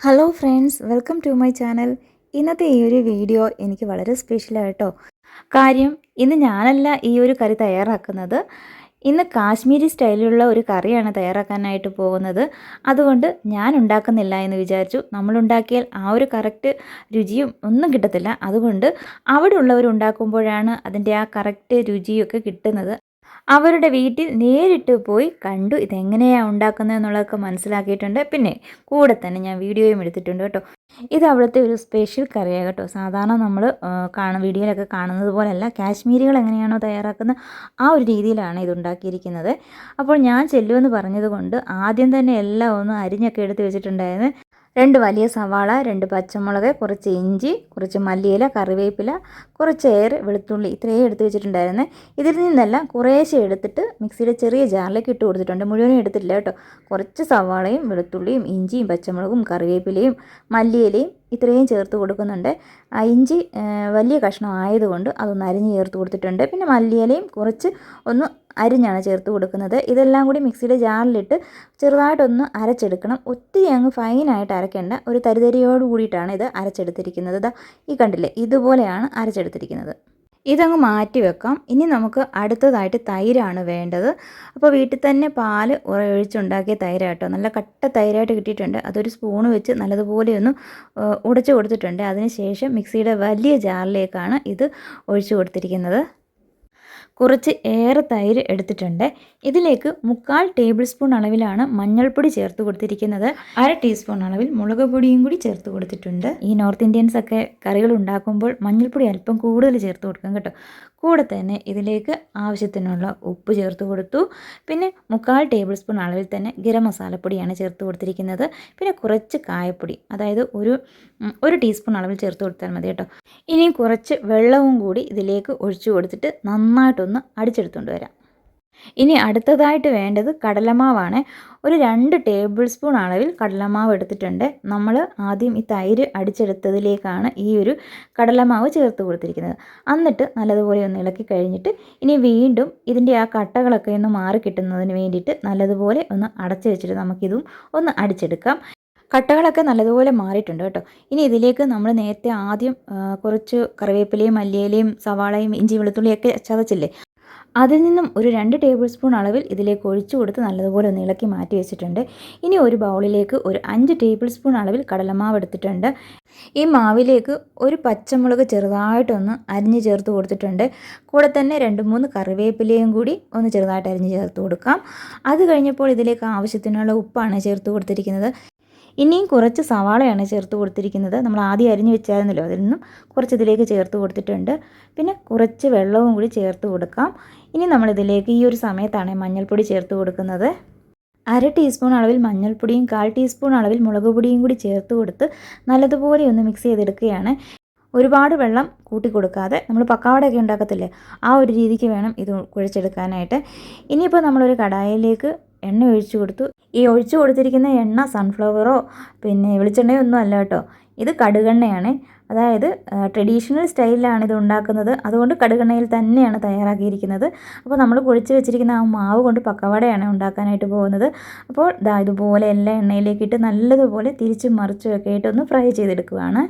Hello friends, welcome to my channel. ഇന്നത്തെ ഈ ഒരു വീഡിയോ എനിക്ക് വളരെ സ്പെഷ്യലായിട്ടോ. കാര്യം ഇന്ന് ഞാനല്ല ഈ ഒരു കറി തയ്യാറാക്കുന്നത്. ഇന്ന് കാശ്മീരി സ്റ്റൈലിലുള്ള ഒരു കറിയാണ് തയ്യാറാക്കാനായിട്ട് പോകുന്നത്. അതുകൊണ്ട് ഞാൻ ഉണ്ടാക്കുന്നില്ല എന്ന് വിചാരിച്ചു. നമ്മളുണ്ടാക്കിയാൽ ആ ഒരു കറക്റ്റ് രുചിയും ഒന്നും കിട്ടത്തില്ല. അതുകൊണ്ട് അവിടെ ഉള്ളവർ ഉണ്ടാക്കുമ്പോഴാണ് അതിൻ്റെ ആ കറക്റ്റ് രുചിയൊക്കെ കിട്ടുന്നത്. അവരുടെ വീട്ടിൽ നേരിട്ട് പോയി കണ്ടു ഇതെങ്ങനെയാണ് ഉണ്ടാക്കുന്നത് എന്നുള്ളതൊക്കെ മനസ്സിലാക്കിയിട്ടുണ്ട്. പിന്നെ കൂടെ തന്നെ ഞാൻ വീഡിയോയും എടുത്തിട്ടുണ്ട് കേട്ടോ. ഇത് അവിടുത്തെ ഒരു സ്പെഷ്യൽ കറിയാണ് കേട്ടോ. സാധാരണ നമ്മൾ വീഡിയോയിലൊക്കെ കാണുന്നത് പോലെയല്ല, കാശ്മീരികൾ എങ്ങനെയാണോ തയ്യാറാക്കുന്നത് ആ ഒരു രീതിയിലാണ് ഇത് ഉണ്ടാക്കിയിരിക്കുന്നത്. അപ്പോൾ ഞാൻ ചെല്ലുമെന്ന് പറഞ്ഞതുകൊണ്ട് ആദ്യം തന്നെ എല്ലാം ഒന്ന് അരിഞ്ഞൊക്കെ എടുത്ത് വെച്ചിട്ടുണ്ടായിരുന്നു. 2 വലിയ സവാള, 2 പച്ചമുളക്, കുറച്ച് ഇഞ്ചി, കുറച്ച് മല്ലിയില, കറിവേപ്പില, കുറച്ച് വെളുത്തുള്ളി, ഇത്രയും എടുത്ത് വെച്ചിട്ടുണ്ടായിരുന്നു. ഇതിൽ നിന്നെല്ലാം കുറേശ്ശെ എടുത്തിട്ട് മിക്സിയുടെ ചെറിയ ജാറിലേക്ക് ഇട്ട് കൊടുത്തിട്ടുണ്ട്. മുഴുവനും എടുത്തിട്ടില്ല കേട്ടോ. കുറച്ച് സവാളയും വെളുത്തുള്ളിയും ഇഞ്ചിയും പച്ചമുളകും കറിവേപ്പിലയും മല്ലിയിലയും ഇത്രയും ചേർത്ത് കൊടുക്കുന്നുണ്ട്. ഇഞ്ചി വലിയ കഷ്ണം ആയതുകൊണ്ട് അതൊന്ന് അരിഞ്ഞ് ചേർത്ത് കൊടുത്തിട്ടുണ്ട്. പിന്നെ മല്ലിയിലയും കുറച്ച് ഒന്ന് അരിഞ്ഞാണ് ചേർത്ത് കൊടുക്കുന്നത്. ഇതെല്ലാം കൂടി മിക്സിയുടെ ജാറിലിട്ട് ചെറുതായിട്ടൊന്ന് അരച്ചെടുക്കണം. ഒത്തിരി അങ്ങ് ഫൈനായിട്ട് അരക്കേണ്ട, ഒരു തരിതരിയോട് കൂടിയിട്ടാണ് ഇത് അരച്ചെടുത്തിരിക്കുന്നത്. ഇതാ ഈ കണ്ടില്ലേ, ഇതുപോലെയാണ് അരച്ചെടുത്തിരിക്കുന്നത്. ഇതങ്ങ് മാറ്റി വെക്കാം. ഇനി നമുക്ക് അടുത്തതായിട്ട് തൈരാണ് വേണ്ടത്. അപ്പോൾ വീട്ടിൽ തന്നെ പാൽ ഒഴിച്ചുണ്ടാക്കിയ തൈരാട്ടോ, നല്ല കട്ട തൈരായിട്ട് കിട്ടിയിട്ടുണ്ട്. അതൊരു സ്പൂണ് വെച്ച് നല്ലതുപോലെ ഒന്ന് ഉടച്ചു കൊടുത്തിട്ടുണ്ട്. അതിനുശേഷം മിക്സിയുടെ വലിയ ജാറിലേക്കാണ് ഇത് ഒഴിച്ചു കൊടുത്തിരിക്കുന്നത്. കുറച്ച് തൈര് എടുത്തിട്ടുണ്ട്. ഇതിലേക്ക് 3/4 ടേബിൾ സ്പൂൺ അളവിലാണ് മഞ്ഞൾപ്പൊടി ചേർത്ത് കൊടുത്തിരിക്കുന്നത്. 1/2 ടീസ്പൂൺ അളവിൽ മുളക് പൊടിയും കൂടി ചേർത്ത് കൊടുത്തിട്ടുണ്ട്. ഈ നോർത്ത് ഇന്ത്യൻസ് ഒക്കെ കറികൾ ഉണ്ടാക്കുമ്പോൾ മഞ്ഞൾപ്പൊടി അല്പം കൂടുതൽ ചേർത്ത് കൊടുക്കാം കേട്ടോ. കൂടെ തന്നെ ഇതിലേക്ക് ആവശ്യത്തിനുള്ള ഉപ്പ് ചേർത്ത് കൊടുത്തു. പിന്നെ 3/4 ടേബിൾ സ്പൂൺ അളവിൽ തന്നെ ഗരം മസാലപ്പൊടിയാണ് ചേർത്ത് കൊടുത്തിരിക്കുന്നത്. പിന്നെ കുറച്ച് കായപ്പൊടി, അതായത് ഒരു ടീസ്പൂൺ അളവിൽ ചേർത്ത് കൊടുത്താൽ മതി കേട്ടോ. ഇനി കുറച്ച് വെള്ളവും കൂടി ഇതിലേക്ക് ഒഴിച്ചു കൊടുത്തിട്ട് നന്നായിട്ടൊന്ന് അടിച്ചെടുത്തുകൊണ്ട് വരാം. ഇനി അടുത്തതായിട്ട് വേണ്ടത് കടലമാവാണ്. ഒരു 2 ടേബിൾ സ്പൂൺ അളവിൽ കടലമാവ് എടുത്തിട്ടുണ്ട്. നമ്മൾ ആദ്യം ഈ തൈര് അടിച്ചെടുത്തതിലേക്കാണ് ഈ ഒരു കടലമാവ് ചേർത്ത് കൊടുത്തിരിക്കുന്നത്. എന്നിട്ട് നല്ലതുപോലെ ഒന്ന് ഇളക്കി കഴിഞ്ഞിട്ട് ഇനി വീണ്ടും ഇതിൻ്റെ ആ കട്ടകളൊക്കെ ഒന്ന് മാറി കിട്ടുന്നതിന് വേണ്ടിയിട്ട് നല്ലതുപോലെ ഒന്ന് അടച്ചു വെച്ചിട്ട് നമുക്കിതും ഒന്ന് അടിച്ചെടുക്കാം. കട്ടകളൊക്കെ നല്ലതുപോലെ മാറിയിട്ടുണ്ട് കേട്ടോ. ഇനി ഇതിലേക്ക് നമ്മൾ നേരത്തെ ആദ്യം കുറച്ച് കറിവേപ്പിലയും മല്ലിയിലയും സവാളയും ഇഞ്ചി വെളുത്തുള്ളിയൊക്കെ ചതച്ചില്ലേ, അതിൽ നിന്നും ഒരു 2 ടേബിൾ സ്പൂൺ അളവിൽ ഇതിലേക്ക് ഒഴിച്ചു കൊടുത്ത് നല്ലതുപോലെ ഒന്ന് ഇളക്കി മാറ്റി വെച്ചിട്ടുണ്ട്. ഇനി ഒരു ബൗളിലേക്ക് ഒരു 5 ടേബിൾ സ്പൂൺ അളവിൽ കടലമാവ് എടുത്തിട്ടുണ്ട്. ഈ മാവിലേക്ക് ഒരു പച്ചമുളക് ചെറുതായിട്ടൊന്ന് അരിഞ്ഞ് ചേർത്ത് കൊടുത്തിട്ടുണ്ട്. കൂടെ തന്നെ 2-3 കറിവേപ്പിലയും കൂടി ഒന്ന് ചെറുതായിട്ട് അരിഞ്ഞ് ചേർത്ത് കൊടുക്കാം. അത് കഴിഞ്ഞപ്പോൾ ഇതിലേക്ക് ആവശ്യത്തിനുള്ള ഉപ്പാണ് ചേർത്ത് കൊടുത്തിരിക്കുന്നത്. ഇനിയും കുറച്ച് സവാളയാണ് ചേർത്ത് കൊടുത്തിരിക്കുന്നത്. നമ്മൾ ആദ്യം അരിഞ്ഞ് വെച്ചായിരുന്നല്ലോ, അതിൽ നിന്നും കുറച്ച് ഇതിലേക്ക് ചേർത്ത് കൊടുത്തിട്ടുണ്ട്. പിന്നെ കുറച്ച് വെള്ളവും കൂടി ചേർത്ത് കൊടുക്കാം. ഇനി നമ്മളിതിലേക്ക് ഈ ഒരു സമയത്താണ് മഞ്ഞൾപ്പൊടി ചേർത്ത് കൊടുക്കുന്നത്. 1/2 ടീസ്പൂൺ അളവിൽ മഞ്ഞൾപ്പൊടിയും 1/4 ടീസ്പൂൺ അളവിൽ മുളക് പൊടിയും കൂടി ചേർത്ത് കൊടുത്ത് നല്ലതുപോലെ ഒന്ന് മിക്സ് ചെയ്തെടുക്കുകയാണ്. ഒരുപാട് വെള്ളം കൂട്ടി കൊടുക്കാതെ, നമ്മൾ പക്കാവടയൊക്കെ ഉണ്ടാക്കത്തില്ലേ ആ ഒരു രീതിക്ക് വേണം ഇത് കുഴച്ചെടുക്കാനായിട്ട്. ഇനിയിപ്പോൾ നമ്മളൊരു കടായിലേക്ക് എണ്ണ ഒഴിച്ചു കൊടുത്തു. ഈ ഒഴിച്ചു കൊടുത്തിരിക്കുന്ന എണ്ണ സൺഫ്ലവറോ പിന്നെ വെളിച്ചെണ്ണയോ ഒന്നും അല്ല കേട്ടോ, ഇത് കടുകെണ്ണയാണ്. അതായത് ട്രഡീഷണൽ സ്റ്റൈലിലാണ് ഇത് ഉണ്ടാക്കുന്നത്. അതുകൊണ്ട് കടുകെണ്ണയിൽ തന്നെയാണ് തയ്യാറാക്കിയിരിക്കുന്നത്. അപ്പോൾ നമ്മൾ കുഴച്ച് വെച്ചിരിക്കുന്ന ആ മാവ് കൊണ്ട് പക്കവടയാണ് ഉണ്ടാക്കാനായിട്ട് പോകുന്നത്. അപ്പോൾ ഇതുപോലെ എല്ലാ എണ്ണയിലേക്കിട്ട് നല്ലതുപോലെ തിരിച്ചും മറിച്ചും ഒക്കെ ആയിട്ട് ഒന്ന് ഫ്രൈ ചെയ്തെടുക്കുകയാണ്.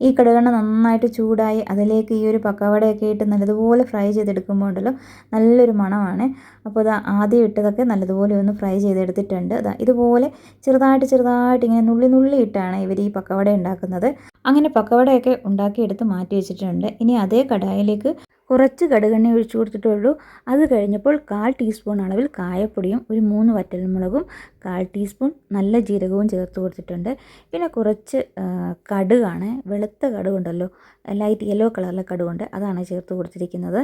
ഈ കടുകെണ്ണ നന്നായിട്ട് ചൂടായി അതിലേക്ക് ഈ ഒരു പക്കവടയൊക്കെ ഇട്ട് നല്ലതുപോലെ ഫ്രൈ ചെയ്തെടുക്കുമ്പോൾ ഉണ്ടല്ലോ നല്ലൊരു മണമാണ്. അപ്പോൾ ആദ്യം ഇട്ടതൊക്കെ നല്ലതുപോലെ ഒന്ന് ഫ്രൈ ചെയ്തെടുത്തിട്ടുണ്ട്. ഇതുപോലെ ചെറുതായിട്ട് ഇങ്ങനെ നുള്ളി ഇട്ടാണ് ഇവർ ഈ പക്കവട ഉണ്ടാക്കുന്നത്. അങ്ങനെ പക്കവടയൊക്കെ ഉണ്ടാക്കിയെടുത്ത് മാറ്റി വെച്ചിട്ടുണ്ട്. ഇനി അതേ കടായിലേക്ക് കുറച്ച് കടുകെണ്ണ ഒഴിച്ചു കൊടുത്തിട്ടുള്ളൂ. അത് കഴിഞ്ഞപ്പോൾ 1/4 ടീസ്പൂൺ അളവിൽ കായപ്പൊടിയും ഒരു 3 വറ്റൽമുളകും 1/4 ടീസ്പൂൺ നല്ല ജീരകവും ചേർത്ത് കൊടുത്തിട്ടുണ്ട്. പിന്നെ കുറച്ച് കടുകാണ്, വെളുത്ത കടുകുണ്ടല്ലോ, ലൈറ്റ് യെല്ലോ കളറിലെ കടുകുണ്ട്, അതാണ് ചേർത്ത് കൊടുത്തിരിക്കുന്നത്.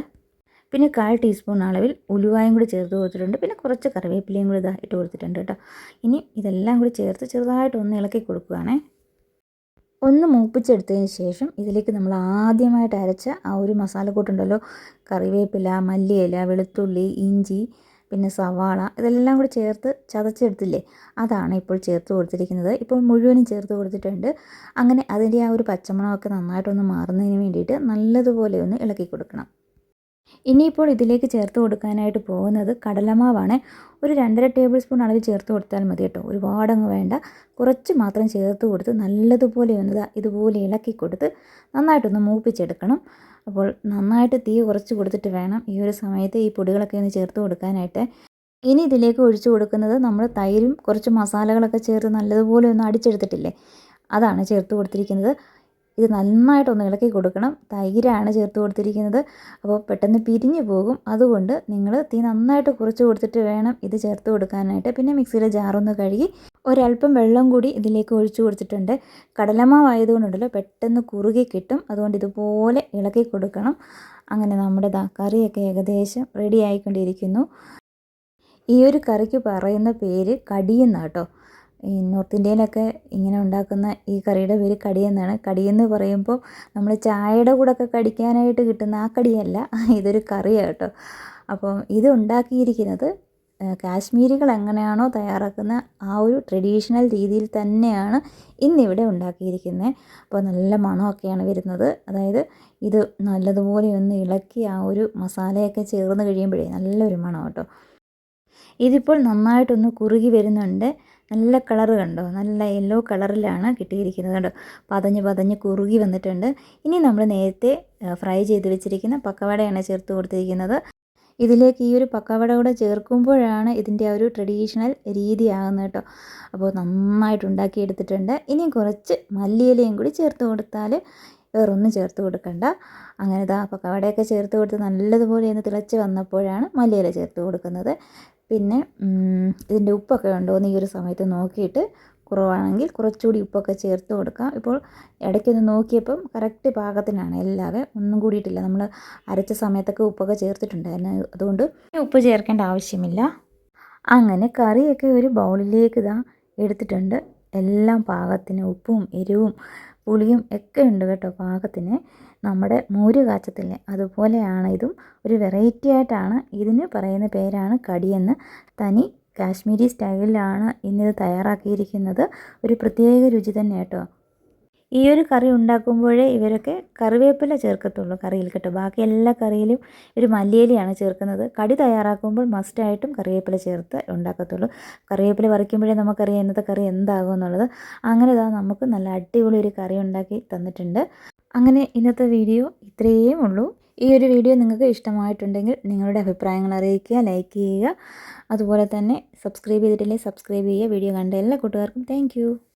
പിന്നെ 1/4 ടീസ്പൂൺ അളവിൽ ഉലുവായും കൂടി ചേർത്ത് കൊടുത്തിട്ടുണ്ട്. പിന്നെ കുറച്ച് കറിവേപ്പിലയും കൂടി ഇട്ട് കൊടുത്തിട്ടുണ്ട് കേട്ടോ. ഇനി ഇതെല്ലാം കൂടി ചേർത്ത് ചെറുതായിട്ട് ഒന്ന് ഇളക്കി കൊടുക്കുകയാണേ. ഒന്ന് മൂപ്പിച്ചെടുത്തതിന് ശേഷം ഇതിലേക്ക് നമ്മൾ ആദ്യമായിട്ട് അരച്ച ആ ഒരു മസാലക്കൂട്ടുണ്ടല്ലോ, കറിവേപ്പില, മല്ലിയില, വെളുത്തുള്ളി, ഇഞ്ചി, പിന്നെ സവാള, ഇതെല്ലാം കൂടി ചേർത്ത് ചതച്ചെടുത്തില്ലേ, അതാണ് ഇപ്പോൾ ചേർത്ത് കൊടുത്തിരിക്കുന്നത്. ഇപ്പോൾ മുഴുവനും ചേർത്ത് കൊടുത്തിട്ടുണ്ട്. അങ്ങനെ അതിൻ്റെ ആ ഒരു പച്ചമണമൊക്കെ നന്നായിട്ടൊന്ന് മാറുന്നതിന് വേണ്ടിയിട്ട് നല്ലതുപോലെ ഒന്ന് ഇളക്കി കൊടുക്കണം. ഇനിയിപ്പോൾ ഇതിലേക്ക് ചേർത്ത് കൊടുക്കാനായിട്ട് പോകുന്നത് കടലമാവാണ്. ഒരു 2.5 ടേബിൾ സ്പൂൺ അളവിൽ ചേർത്ത് കൊടുത്താൽ മതി കേട്ടോ. ഒരുപാടങ്ങ് വേണ്ട. കുറച്ച് മാത്രം ചേർത്ത് കൊടുത്ത് നല്ലതുപോലെ ഒന്ന് ഇതുപോലെ ഇളക്കി കൊടുത്ത് നന്നായിട്ടൊന്ന് മൂപ്പിച്ചെടുക്കണം. അപ്പോൾ നന്നായിട്ട് തീ കുറച്ച് കൊടുത്തിട്ട് വേണം ഈ ഒരു സമയത്ത് ഈ പൊടികളൊക്കെ ഒന്ന് ചേർത്ത് കൊടുക്കാനായിട്ട്. ഇനി ഇതിലേക്ക് ഒഴിച്ചു കൊടുക്കുന്നത് നമ്മൾ തൈരും കുറച്ച് മസാലകളൊക്കെ ചേർത്ത് നല്ലതുപോലെ ഒന്ന് അടിച്ചെടുത്തിട്ടില്ലേ, അതാണ് ചേർത്ത് കൊടുത്തിരിക്കുന്നത്. ഇത് നന്നായിട്ടൊന്ന് ഇളക്കി കൊടുക്കണം. തൈരാണ് ചേർത്ത് കൊടുത്തിരിക്കുന്നത്. അപ്പോൾ പെട്ടെന്ന് പിരിഞ്ഞു പോകും. അതുകൊണ്ട് നിങ്ങൾ തീ നന്നായിട്ട് കുറച്ച് കൊടുത്തിട്ട് വേണം ഇത് ചേർത്ത് കൊടുക്കാനായിട്ട്. പിന്നെ മിക്സിയിലെ ജാറൊന്ന് കഴുകി ഒരല്പം വെള്ളം കൂടി ഇതിലേക്ക് ഒഴിച്ചു കൊടുത്തിട്ടുണ്ട്. കടലമാവായതുകൊണ്ടുണ്ടല്ലോ പെട്ടെന്ന് കുറുകി കിട്ടും. അതുകൊണ്ട് ഇതുപോലെ ഇളക്കി കൊടുക്കണം. അങ്ങനെ നമ്മുടെ കറിയൊക്കെ ഏകദേശം റെഡി ആയിക്കൊണ്ടിരിക്കുന്നു. ഈ ഒരു കറിക്ക് പറയുന്ന പേര് കടിയെന്നാണ് കേട്ടോ. ഈ നോർത്ത് ഇന്ത്യയിലൊക്കെ ഇങ്ങനെ ഉണ്ടാക്കുന്ന ഈ കറിയുടെ പേര് കടിയെന്നാണ്. കടിയെന്ന് പറയുമ്പോൾ നമ്മൾ ചായയുടെ കൂടെയൊക്കെ കടിക്കാനായിട്ട് കിട്ടുന്ന ആ കടിയല്ല, ഇതൊരു കറിയാണ് കേട്ടോ. അപ്പം ഇത് ഉണ്ടാക്കിയിരിക്കുന്നത് കാശ്മീരികൾ എങ്ങനെയാണോ തയ്യാറാക്കുന്ന ആ ഒരു ട്രഡീഷണൽ രീതിയിൽ തന്നെയാണ് ഇന്നിവിടെ ഉണ്ടാക്കിയിരിക്കുന്നത്. അപ്പോൾ നല്ല മണമൊക്കെയാണ് വരുന്നത്. അതായത് ഇത് നല്ലതുപോലെ ഒന്ന് ഇളക്കി ആ ഒരു മസാലയൊക്കെ ചേർന്ന് കഴിയുമ്പോഴേ നല്ലൊരു മണം കേട്ടോ. ഇതിപ്പോൾ നന്നായിട്ടൊന്ന് കുറുകി വരുന്നുണ്ട്. നല്ല കളറ് കണ്ടോ, നല്ല യെല്ലോ കളറിലാണ് കിട്ടിയിരിക്കുന്നത് കണ്ടോ. പതഞ്ഞ് കുറുകി വന്നിട്ടുണ്ട്. ഇനി നമ്മൾ നേരത്തെ ഫ്രൈ ചെയ്ത് വെച്ചിരിക്കുന്ന പക്കവടയാണ് ചേർത്ത് കൊടുത്തിരിക്കുന്നത്. ഇതിലേക്ക് ഈ ഒരു പക്കവട കൂടെ ചേർക്കുമ്പോഴാണ് ഇതിൻ്റെ ആ ഒരു ട്രഡീഷണൽ രീതിയാകുന്നത് കേട്ടോ. അപ്പോൾ നന്നായിട്ട് ഉണ്ടാക്കിയെടുത്തിട്ടുണ്ട്. ഇനിയും കുറച്ച് മല്ലിയിലയും കൂടി ചേർത്ത് കൊടുത്താൽ വേറൊന്നും ചേർത്ത് കൊടുക്കണ്ട. അങ്ങനെ പക്കവടയൊക്കെ ചേർത്ത് കൊടുത്ത് നല്ലതുപോലെ ഒന്ന് തിളച്ച് വന്നപ്പോഴാണ് മല്ലിയില ചേർത്ത് കൊടുക്കുന്നത്. പിന്നെ ഇതിൻ്റെ ഉപ്പൊക്കെ ഉണ്ടോ എന്ന് ഈ ഒരു സമയത്ത് നോക്കിയിട്ട് കുറവാണെങ്കിൽ കുറച്ചുകൂടി ഉപ്പൊക്കെ ചേർത്ത് കൊടുക്കാം. ഇപ്പോൾ ഇടയ്ക്കൊന്ന് നോക്കിയപ്പം കറക്റ്റ് പാകത്തിനാണ്, എല്ലാവരും ഒന്നും കൂടിയിട്ടില്ല. നമ്മൾ അരച്ച സമയത്തൊക്കെ ഉപ്പൊക്കെ ചേർത്തിട്ടുണ്ടായിരുന്നു, അതുകൊണ്ട് ഉപ്പ് ചേർക്കേണ്ട ആവശ്യമില്ല. അങ്ങനെ കറിയൊക്കെ ഒരു ബൗളിലേക്ക് എടുത്തിട്ടുണ്ട്. എല്ലാം പാകത്തിന് ഉപ്പും എരിവും പുളിയും ഒക്കെ ഉണ്ട് കേട്ടോ, പാകത്തിന്. നമ്മുടെ മോര് കാച്ചത്തില്ലേ, അതുപോലെയാണ് ഇതും. ഒരു വെറൈറ്റി ആയിട്ടാണ്. ഇതിന് പറയുന്ന പേരാണ് കടിയെന്ന്. തനി കാശ്മീരി സ്റ്റൈലിലാണ് ഇന്നിത് തയ്യാറാക്കിയിരിക്കുന്നത്. ഒരു പ്രത്യേക രുചി തന്നെ കേട്ടോ. ഈ ഒരു കറി ഉണ്ടാക്കുമ്പോഴേ ഇവരൊക്കെ കറിവേപ്പില ചേർക്കത്തുള്ളൂ കറിയിൽ കേട്ടോ. ബാക്കി എല്ലാ കറിയിലും ഒരു മല്ലിയിലയാണ് ചേർക്കുന്നത്. കടി തയ്യാറാക്കുമ്പോൾ മസ്റ്റായിട്ടും കറിവേപ്പില ചേർത്ത് ഉണ്ടാക്കത്തുള്ളൂ. കറിവേപ്പില പറിക്കുമ്പോഴേ നമുക്കറിയാം ഇന്നത്തെ കറി എന്താകും എന്നുള്ളത്. അങ്ങനെ നമുക്ക് നല്ല അടിപൊളി ഒരു കറി ഉണ്ടാക്കി തന്നിട്ടുണ്ട്. അങ്ങനെ ഇന്നത്തെ വീഡിയോ ഇത്രയേ ഉള്ളൂ. ഈ ഒരു വീഡിയോ നിങ്ങൾക്ക് ഇഷ്ടമായിട്ടുണ്ടെങ്കിൽ നിങ്ങളുടെ അഭിപ്രായങ്ങൾ അറിയിക്കുക, ലൈക്ക് ചെയ്യുക. അതുപോലെ തന്നെ സബ്സ്ക്രൈബ് ചെയ്തിട്ടില്ലെങ്കിൽ സബ്സ്ക്രൈബ് ചെയ്യുക. വീഡിയോ കണ്ട എല്ലാ കൂട്ടുകാർക്കും താങ്ക്